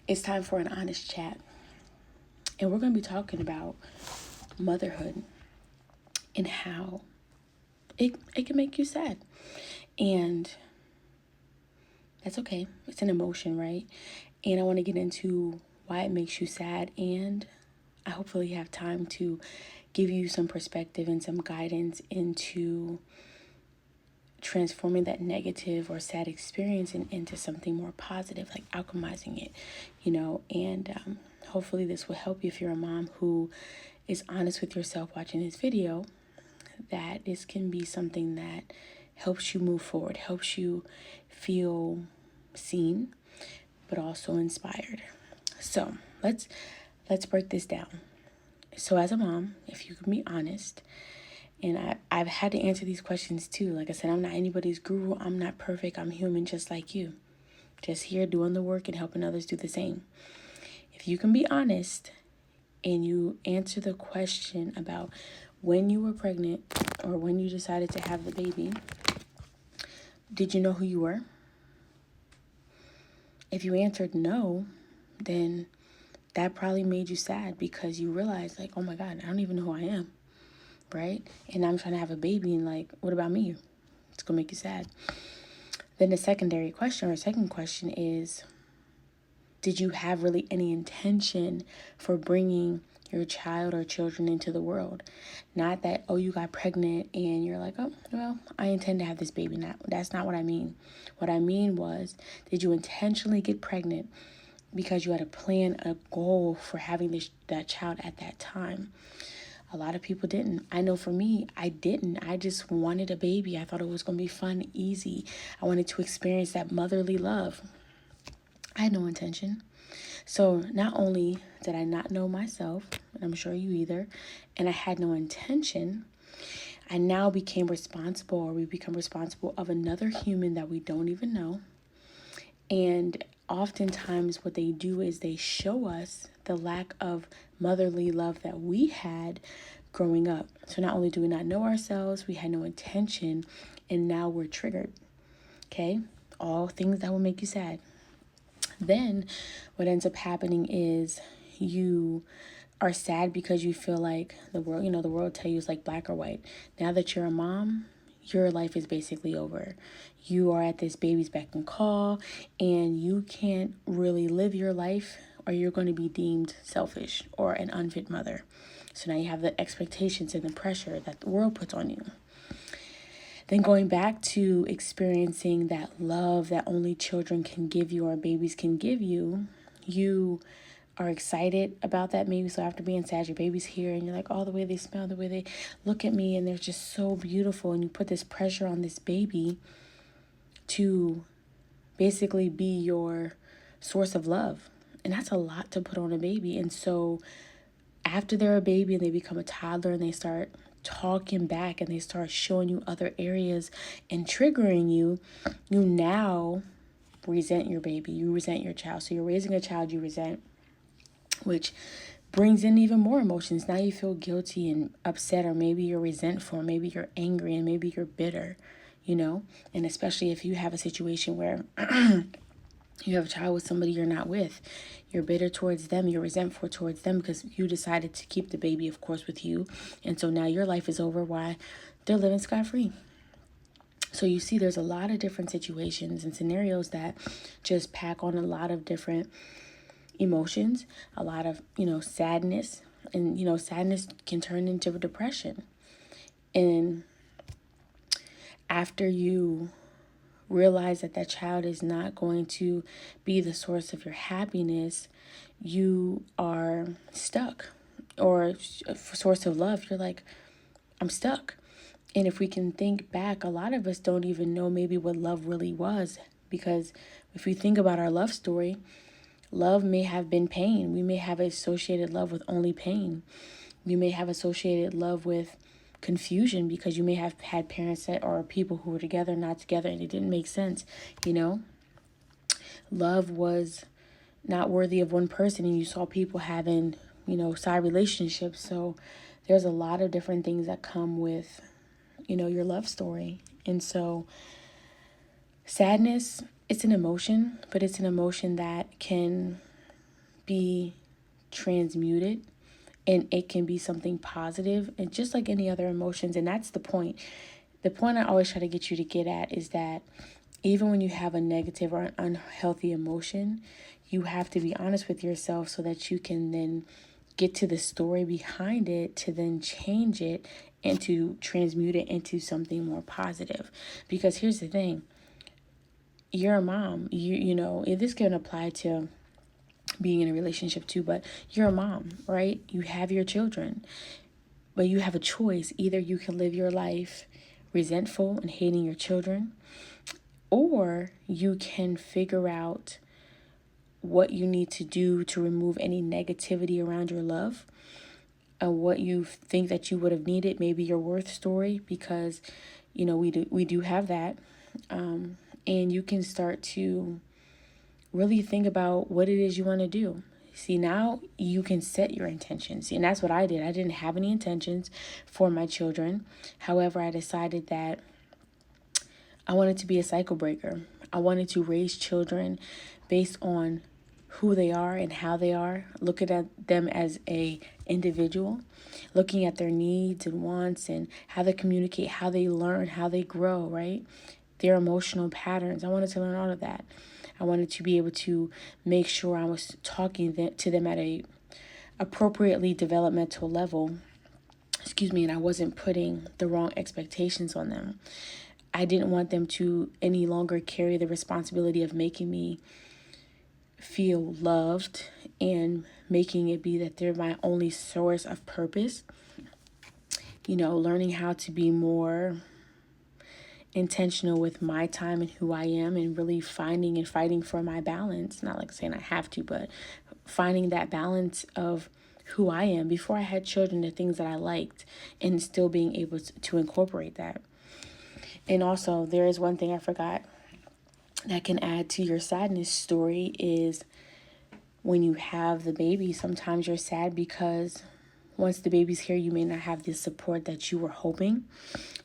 It's time for an honest chat. And we're going to be talking about motherhood and how it can make you sad. And that's okay. It's an emotion, right? And I want to get into why it makes you sad. And I hopefully have time to give you some perspective and some guidance into transforming that negative or sad experience into something more positive, like alchemizing it, and hopefully this will help you if you're a mom who is honest with yourself watching this video, that this can be something that helps you move forward, helps you feel seen, but also inspired. So let's break this down. So as a mom, if you can be honest, and I've had to answer these questions too. Like I said, I'm not anybody's guru. I'm not perfect. I'm human just like you. Just here doing the work and helping others do the same. If you can be honest and you answer the question about when you were pregnant or when you decided to have the baby, did you know who you were? If you answered no, then that probably made you sad because you realized, like, oh my God, I don't even know who I am. Right? And I'm trying to have a baby, and like, what about me? It's gonna make you sad. Then the second question is, did you have really any intention for bringing your child or children into the world? Not that, oh, you got pregnant and you're like, oh, well, I intend to have this baby now. That's not what I mean. What I mean was, did you intentionally get pregnant because you had a plan, a goal for having that child at that time? A lot of people didn't. I know for me, I didn't. I just wanted a baby. I thought it was going to be fun, easy. I wanted to experience that motherly love. I had no intention. So not only did I not know myself, and I'm sure you either, and I had no intention, I now became responsible, or we become responsible of another human that we don't even know. And oftentimes what they do is they show us the lack of motherly love that we had growing up. So not only do we not know ourselves, we had no intention, and now we're triggered. Okay? All things that will make you sad. Then what ends up happening is you are sad because you feel like the world tell you it's like black or white. Now that you're a mom, your life is basically over. You are at this baby's beck and call, and you can't really live your life, or you're going to be deemed selfish or an unfit mother. So now you have the expectations and the pressure that the world puts on you. Then going back to experiencing that love that only children can give you or babies can give you, you are excited about that maybe. So after being sad, your baby's here and you're like, oh, the way they smell, the way they look at me, and they're just so beautiful. And you put this pressure on this baby to basically be your source of love. And that's a lot to put on a baby. And so after they're a baby and they become a toddler and they start talking back and they start showing you other areas and triggering you, you now resent your baby. You resent your child. So you're raising a child you resent, which brings in even more emotions. Now you feel guilty and upset, or maybe you're resentful, or maybe you're angry, and maybe you're bitter, And especially if you have a situation where you have a child with somebody you're not with, you're bitter towards them, you're resentful towards them because you decided to keep the baby, of course, with you. And so now your life is over while they're living scot-free. So you see, there's a lot of different situations and scenarios that just pack on a lot of different emotions, a lot of, sadness. And, sadness can turn into depression. And after you realize that that child is not going to be the source of your happiness, you are stuck. Or a source of love, you're like, I'm stuck. And if we can think back, a lot of us don't even know maybe what love really was. Because if we think about our love story, love may have been pain. We may have associated love with only pain. We may have associated love with confusion because you may have had parents that or people who were together, not together, and it didn't make sense. Love was not worthy of one person, and you saw people having, side relationships. So there's a lot of different things that come with, your love story. And so sadness, it's an emotion, but it's an emotion that can be transmuted, and it can be something positive, and just like any other emotions. And that's the point. The point I always try to get you to get at is that even when you have a negative or an unhealthy emotion, you have to be honest with yourself so that you can then get to the story behind it, to then change it and to transmute it into something more positive. Because here's the thing, you're a mom. You know, this can apply to being in a relationship too, but you're a mom, right? You have your children, but you have a choice. Either you can live your life resentful and hating your children, or you can figure out what you need to do to remove any negativity around your love, what you think that you would have needed, maybe your worth story, because you know we do have that, and you can start to really think about what it is you want to do. See, now you can set your intentions. And that's what I did. I didn't have any intentions for my children. However, I decided that I wanted to be a cycle breaker. I wanted to raise children based on who they are and how they are, looking at them as a individual, looking at their needs and wants and how they communicate, how they learn, how they grow, right? Their emotional patterns. I wanted to learn all of that. I wanted to be able to make sure I was talking to them at a appropriately developmental level, and I wasn't putting the wrong expectations on them. I didn't want them to any longer carry the responsibility of making me feel loved and making it be that they're my only source of purpose. You know, learning how to be more intentional with my time and who I am, and really finding and fighting for my balance. Not like saying I have to, but finding that balance of who I am before I had children, the things that I liked, and still being able to incorporate that. And also, there is one thing I forgot that can add to your sadness story is when you have the baby, sometimes you're sad because once the baby's here, you may not have the support that you were hoping,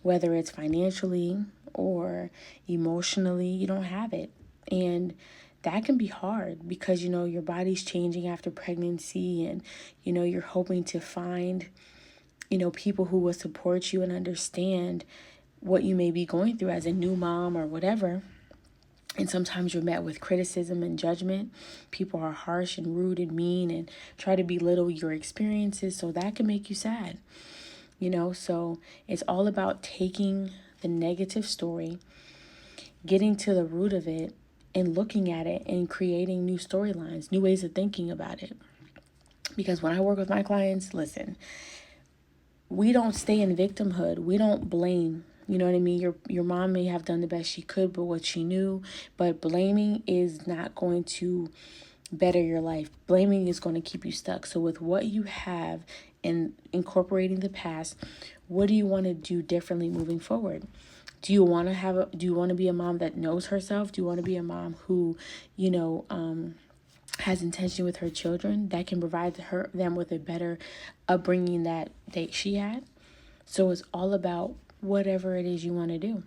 whether it's financially or emotionally, you don't have it. And that can be hard because, you know, your body's changing after pregnancy, and, you know, you're hoping to find, you know, people who will support you and understand what you may be going through as a new mom or whatever. And sometimes you're met with criticism and judgment. People are harsh and rude and mean and try to belittle your experiences. So that can make you sad, you know. So it's all about taking the negative story, getting to the root of it, and looking at it and creating new storylines, new ways of thinking about it. Because when I work with my clients, listen, we don't stay in victimhood. We don't blame. You know what I mean? Your mom may have done the best she could, but what she knew. But blaming is not going to better your life. Blaming is going to keep you stuck. So with what you have and incorporating the past, what do you want to do differently moving forward? Do you want to be a mom that knows herself? Do you want to be a mom who, you know, has intention with her children, that can provide them with a better upbringing that she had? So it's all about whatever it is you want to do.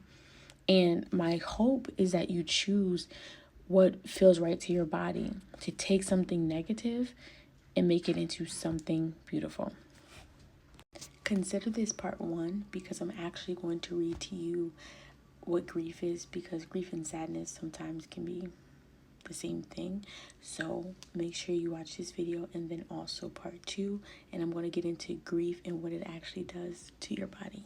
And my hope is that you choose what feels right to your body, to take something negative and make it into something beautiful. Consider this part 1, because I'm actually going to read to you what grief is, because grief and sadness sometimes can be the same thing. So make sure you watch this video, and then also part 2, and I'm going to get into grief and what it actually does to your body.